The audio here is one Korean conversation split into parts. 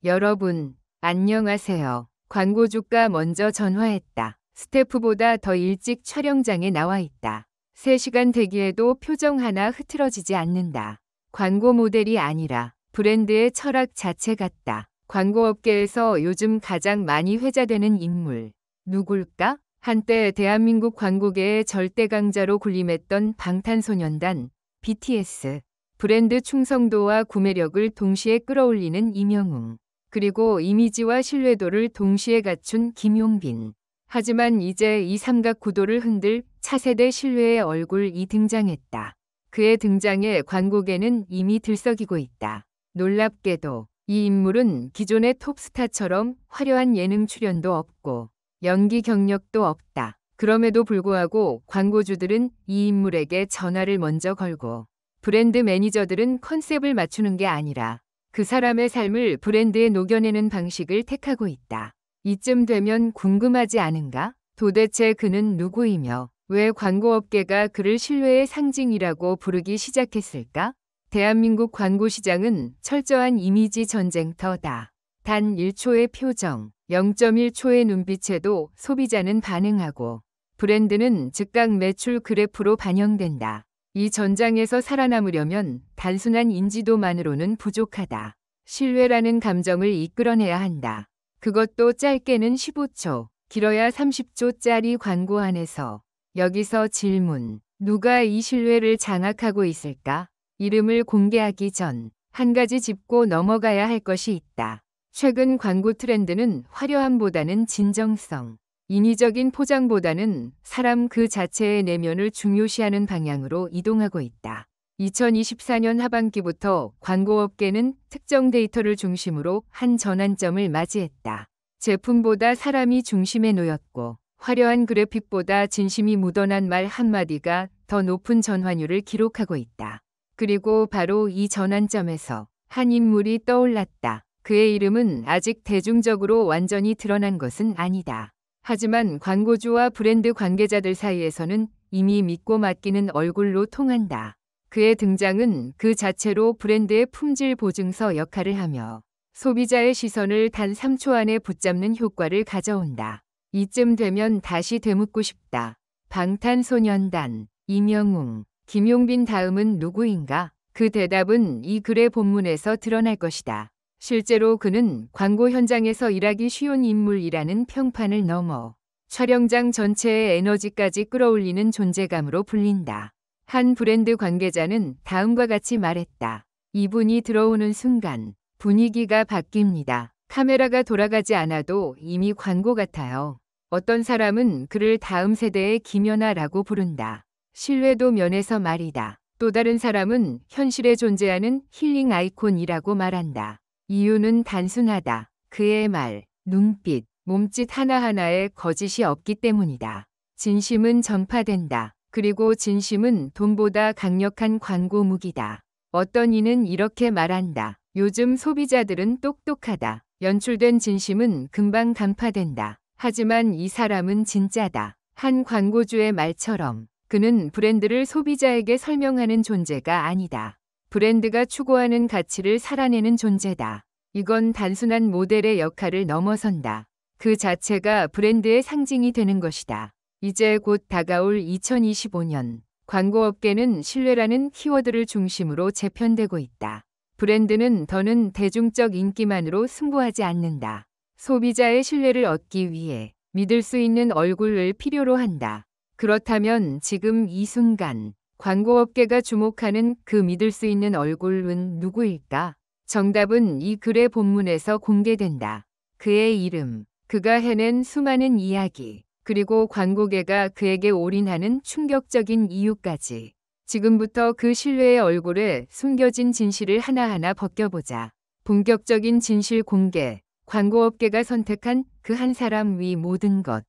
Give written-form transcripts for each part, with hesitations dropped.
여러분, 안녕하세요. 광고주가 먼저 전화했다. 스태프보다 더 일찍 촬영장에 나와 있다. 3시간 대기해도 표정 하나 흐트러지지 않는다. 광고 모델이 아니라 브랜드의 철학 자체 같다. 광고업계에서 요즘 가장 많이 회자되는 인물. 누굴까? 한때 대한민국 광고계의 절대 강자로 군림했던 방탄소년단, BTS. 브랜드 충성도와 구매력을 동시에 끌어올리는 임영웅. 그리고 이미지와 신뢰도를 동시에 갖춘 김용빈. 하지만 이제 이 삼각 구도를 흔들 차세대 신뢰의 얼굴이 등장했다. 그의 등장에 광고계는 이미 들썩이고 있다. 놀랍게도 이 인물은 기존의 톱스타처럼 화려한 예능 출연도 없고 연기 경력도 없다. 그럼에도 불구하고 광고주들은 이 인물에게 전화를 먼저 걸고 브랜드 매니저들은 컨셉을 맞추는 게 아니라 그 사람의 삶을 브랜드에 녹여내는 방식을 택하고 있다. 이쯤 되면 궁금하지 않은가? 도대체 그는 누구이며 왜 광고업계가 그를 신뢰의 상징이라고 부르기 시작했을까? 대한민국 광고 시장은 철저한 이미지 전쟁터다. 단 1초의 표정, 0.1초의 눈빛에도 소비자는 반응하고 브랜드는 즉각 매출 그래프로 반영된다. 이 전장에서 살아남으려면 단순한 인지도만으로는 부족하다. 신뢰라는 감정을 이끌어내야 한다. 그것도 짧게는 15초, 길어야 30초짜리 광고 안에서. 여기서 질문. 누가 이 신뢰를 장악하고 있을까? 이름을 공개하기 전 한 가지 짚고 넘어가야 할 것이 있다. 최근 광고 트렌드는 화려함보다는 진정성, 인위적인 포장보다는 사람 그 자체의 내면을 중요시하는 방향으로 이동하고 있다. 2024년 하반기부터 광고업계는 특정 데이터를 중심으로 한 전환점을 맞이했다. 제품보다 사람이 중심에 놓였고 화려한 그래픽보다 진심이 묻어난 말 한마디가 더 높은 전환율을 기록하고 있다. 그리고 바로 이 전환점에서 한 인물이 떠올랐다. 그의 이름은 아직 대중적으로 완전히 드러난 것은 아니다. 하지만 광고주와 브랜드 관계자들 사이에서는 이미 믿고 맡기는 얼굴로 통한다. 그의 등장은 그 자체로 브랜드의 품질 보증서 역할을 하며 소비자의 시선을 단 3초 안에 붙잡는 효과를 가져온다. 이쯤 되면 다시 되묻고 싶다. 방탄소년단, 임영웅, 김용빈 다음은 누구인가? 그 대답은 이 글의 본문에서 드러날 것이다. 실제로 그는 광고 현장에서 일하기 쉬운 인물이라는 평판을 넘어 촬영장 전체의 에너지까지 끌어올리는 존재감으로 불린다. 한 브랜드 관계자는 다음과 같이 말했다. 이분이 들어오는 순간 분위기가 바뀝니다. 카메라가 돌아가지 않아도 이미 광고 같아요. 어떤 사람은 그를 다음 세대의 김연아라고 부른다. 신뢰도 면에서 말이다. 또 다른 사람은 현실에 존재하는 힐링 아이콘이라고 말한다. 이유는 단순하다. 그의 말, 눈빛, 몸짓 하나하나에 거짓이 없기 때문이다. 진심은 전파된다. 그리고 진심은 돈보다 강력한 광고 무기다. 어떤 이는 이렇게 말한다. 요즘 소비자들은 똑똑하다. 연출된 진심은 금방 간파된다. 하지만 이 사람은 진짜다. 한 광고주의 말처럼 그는 브랜드를 소비자에게 설명하는 존재가 아니다. 브랜드가 추구하는 가치를 살아내는 존재다. 이건 단순한 모델의 역할을 넘어선다. 그 자체가 브랜드의 상징이 되는 것이다. 이제 곧 다가올 2025년, 광고업계는 신뢰라는 키워드를 중심으로 재편되고 있다. 브랜드는 더는 대중적 인기만으로 승부하지 않는다. 소비자의 신뢰를 얻기 위해 믿을 수 있는 얼굴을 필요로 한다. 그렇다면 지금 이 순간, 광고업계가 주목하는 그 믿을 수 있는 얼굴은 누구일까? 정답은 이 글의 본문에서 공개된다. 그의 이름, 그가 해낸 수많은 이야기, 그리고 광고계가 그에게 올인하는 충격적인 이유까지. 지금부터 그 신뢰의 얼굴에 숨겨진 진실을 하나하나 벗겨보자. 본격적인 진실 공개, 광고업계가 선택한 그 한 사람 위 모든 것.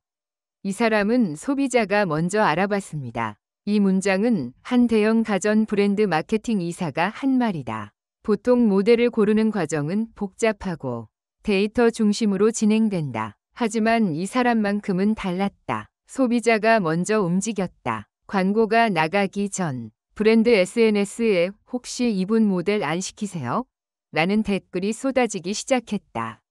이 사람은 소비자가 먼저 알아봤습니다. 이 문장은 한 대형 가전 브랜드 마케팅 이사가 한 말이다. 보통 모델을 고르는 과정은 복잡하고 데이터 중심으로 진행된다. 하지만 이 사람만큼은 달랐다. 소비자가 먼저 움직였다. 광고가 나가기 전 브랜드 SNS에 혹시 이분 모델 안 시키세요? 라는 댓글이 쏟아지기 시작했다.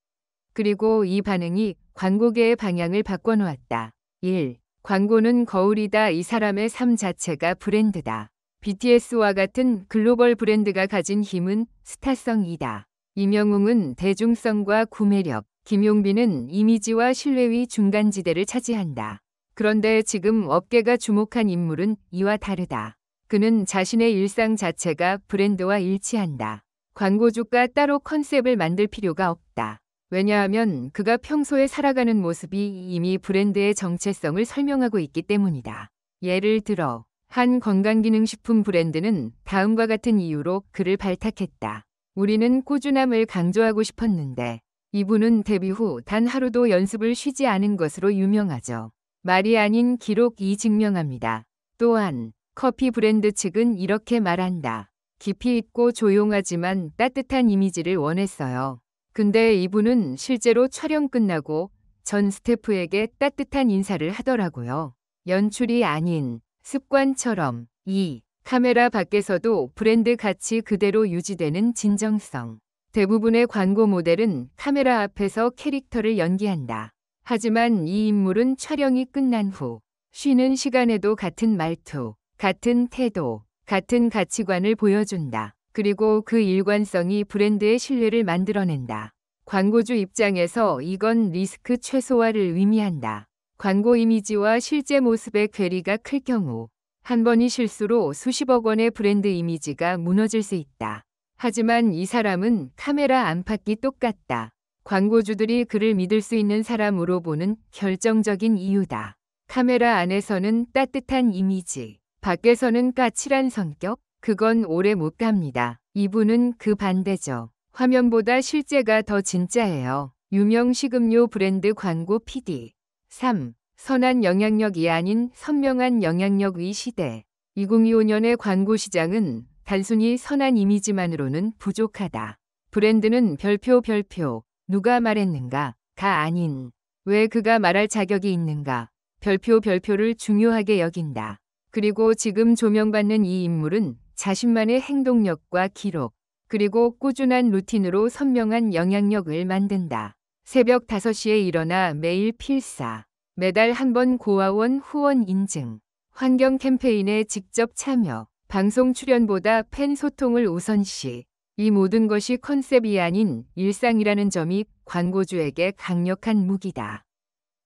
그리고 이 반응이 광고계의 방향을 바꿔놓았다. 1. 광고는 거울이다. 이 사람의 삶 자체가 브랜드다. BTS와 같은 글로벌 브랜드가 가진 힘은 스타성이다. 임영웅은 대중성과 구매력, 김용빈은 이미지와 신뢰의 중간지대를 차지한다. 그런데 지금 업계가 주목한 인물은 이와 다르다. 그는 자신의 일상 자체가 브랜드와 일치한다. 광고주가 따로 컨셉을 만들 필요가 없다. 왜냐하면 그가 평소에 살아가는 모습이 이미 브랜드의 정체성을 설명하고 있기 때문이다. 예를 들어 한 건강기능식품 브랜드는 다음과 같은 이유로 그를 발탁했다. 우리는 꾸준함을 강조하고 싶었는데 이분은 데뷔 후 단 하루도 연습을 쉬지 않은 것으로 유명하죠. 말이 아닌 기록이 증명합니다. 또한 커피 브랜드 측은 이렇게 말한다. 깊이 있고 조용하지만 따뜻한 이미지를 원했어요. 근데 이분은 실제로 촬영 끝나고 전 스태프에게 따뜻한 인사를 하더라고요. 연출이 아닌 습관처럼. 2. 카메라 밖에서도 브랜드 가치 그대로 유지되는 진정성. 대부분의 광고 모델은 카메라 앞에서 캐릭터를 연기한다. 하지만 이 인물은 촬영이 끝난 후 쉬는 시간에도 같은 말투, 같은 태도, 같은 가치관을 보여준다. 그리고 그 일관성이 브랜드의 신뢰를 만들어낸다. 광고주 입장에서 이건 리스크 최소화를 의미한다. 광고 이미지와 실제 모습의 괴리가 클 경우 한 번의 실수로 수십억 원의 브랜드 이미지가 무너질 수 있다. 하지만 이 사람은 카메라 안팎이 똑같다. 광고주들이 그를 믿을 수 있는 사람으로 보는 결정적인 이유다. 카메라 안에서는 따뜻한 이미지, 밖에서는 까칠한 성격? 그건 오래 못 갑니다. 이분은 그 반대죠. 화면보다 실제가 더 진짜예요. 유명 식음료 브랜드 광고 PD. 3. 선한 영향력이 아닌 선명한 영향력의 시대. 2025년의 광고 시장은 단순히 선한 이미지만으로는 부족하다. 브랜드는 별표 누가 말했는가가 아닌 왜 그가 말할 자격이 있는가 별표를 중요하게 여긴다. 그리고 지금 조명받는 이 인물은 자신만의 행동력과 기록, 그리고 꾸준한 루틴으로 선명한 영향력을 만든다. 새벽 5시에 일어나 매일 필사, 매달 한 번 고아원 후원 인증, 환경 캠페인에 직접 참여, 방송 출연보다 팬 소통을 우선시. 이 모든 것이 컨셉이 아닌 일상이라는 점이 광고주에게 강력한 무기다.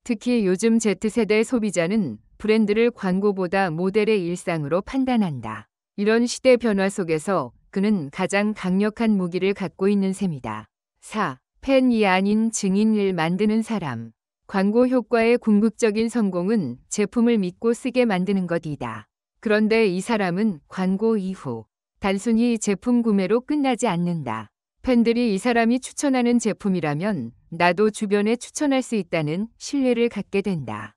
특히 요즘 Z세대 소비자는 브랜드를 광고보다 모델의 일상으로 판단한다. 이런 시대 변화 속에서 그는 가장 강력한 무기를 갖고 있는 셈이다. 4. 팬이 아닌 증인을 만드는 사람. 광고 효과의 궁극적인 성공은 제품을 믿고 쓰게 만드는 것이다. 그런데 이 사람은 광고 이후 단순히 제품 구매로 끝나지 않는다. 팬들이 이 사람이 추천하는 제품이라면 나도 주변에 추천할 수 있다는 신뢰를 갖게 된다.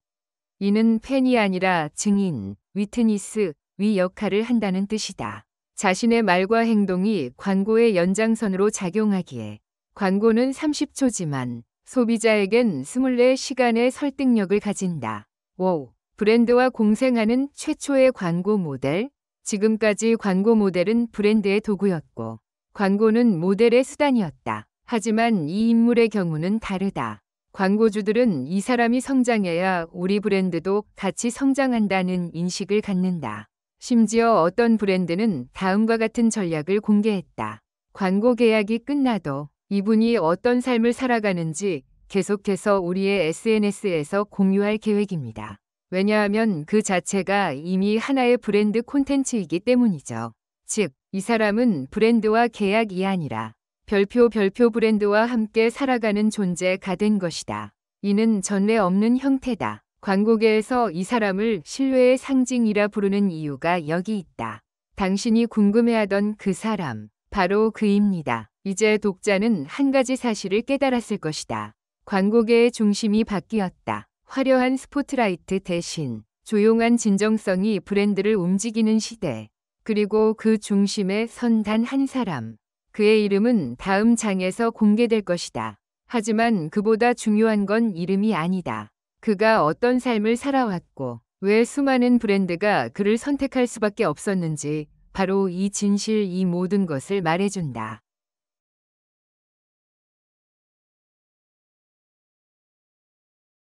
이는 팬이 아니라 증인, 위트니스, 위 역할을 한다는 뜻이다. 자신의 말과 행동이 광고의 연장선으로 작용하기에 광고는 30초지만 소비자에겐 24시간의 설득력을 가진다. 5. 브랜드와 공생하는 최초의 광고 모델. 지금까지 광고 모델은 브랜드의 도구였고 광고는 모델의 수단이었다. 하지만 이 인물의 경우는 다르다. 광고주들은 이 사람이 성장해야 우리 브랜드도 같이 성장한다는 인식을 갖는다. 심지어 어떤 브랜드는 다음과 같은 전략을 공개했다. 광고 계약이 끝나도 이분이 어떤 삶을 살아가는지 계속해서 우리의 SNS에서 공유할 계획입니다. 왜냐하면 그 자체가 이미 하나의 브랜드 콘텐츠이기 때문이죠. 즉, 이 사람은 브랜드와 계약이 아니라 별표 브랜드와 함께 살아가는 존재가 된 것이다. 이는 전례 없는 형태다. 광고계에서 이 사람을 신뢰의 상징이라 부르는 이유가 여기 있다. 당신이 궁금해하던 그 사람, 바로 그입니다. 이제 독자는 한 가지 사실을 깨달았을 것이다. 광고계의 중심이 바뀌었다. 화려한 스포트라이트 대신 조용한 진정성이 브랜드를 움직이는 시대. 그리고 그 중심에 선 단 한 사람. 그의 이름은 다음 장에서 공개될 것이다. 하지만 그보다 중요한 건 이름이 아니다. 그가 어떤 삶을 살아왔고 왜 수많은 브랜드가 그를 선택할 수밖에 없었는지 바로 이 진실 이 모든 것을 말해준다.